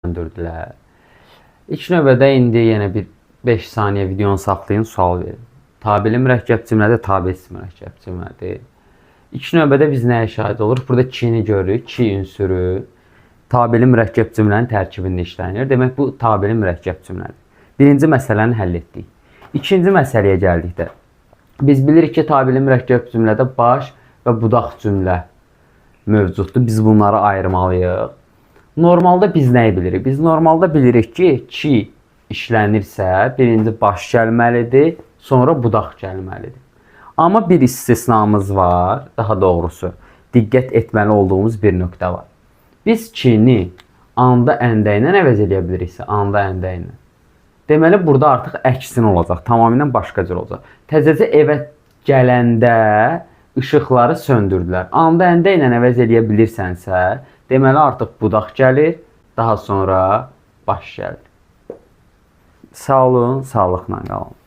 söndürdülər. İlk növbədə indi yenə bir 5 saniyə videonu saxlayın, sual verin. Tabeli mürəkkəb cümlədir, tabelsiz mürəkkəb cümlədir. İlk növbədə biz nəyə şahid oluruq? Burada ki-ni görürük, ki ünsürü tabeli mürəkkəb cümlənin tərkibində işlənir. Demək bu tabeli mürəkkəb cümlədir. Birinci məsələni həll etdik. İkinci məsələyə gəldikdə biz bilirik ki, tabeli mürəkkəb cümlədə baş və budaq cümlə mövcuddur. Biz bunları ayırmalıyıq. Normalda biz nəyi bilirik? Biz normalda bilirik ki işlənirsə birinci baş gəlməlidir, sonra budaq gəlməlidir. Amma bir istisnamız var, daha doğrusu diqqət etməli olduğumuz bir nöqtə var. Biz ki-ni anda əndə ilə əvəz edə biliriksə, anda əndə ilə. Deməli, burada artıq əksin olacaq, tamamilə başqa cür olacaq. Təzəcə evə gələndə işıqları söndürdülər. Anda əndə ilə əvəz edə bilirsənsə, deməli artıq budaq gəlir, daha sonra baş gəlir. Sağ olun, sağlıqla qalın.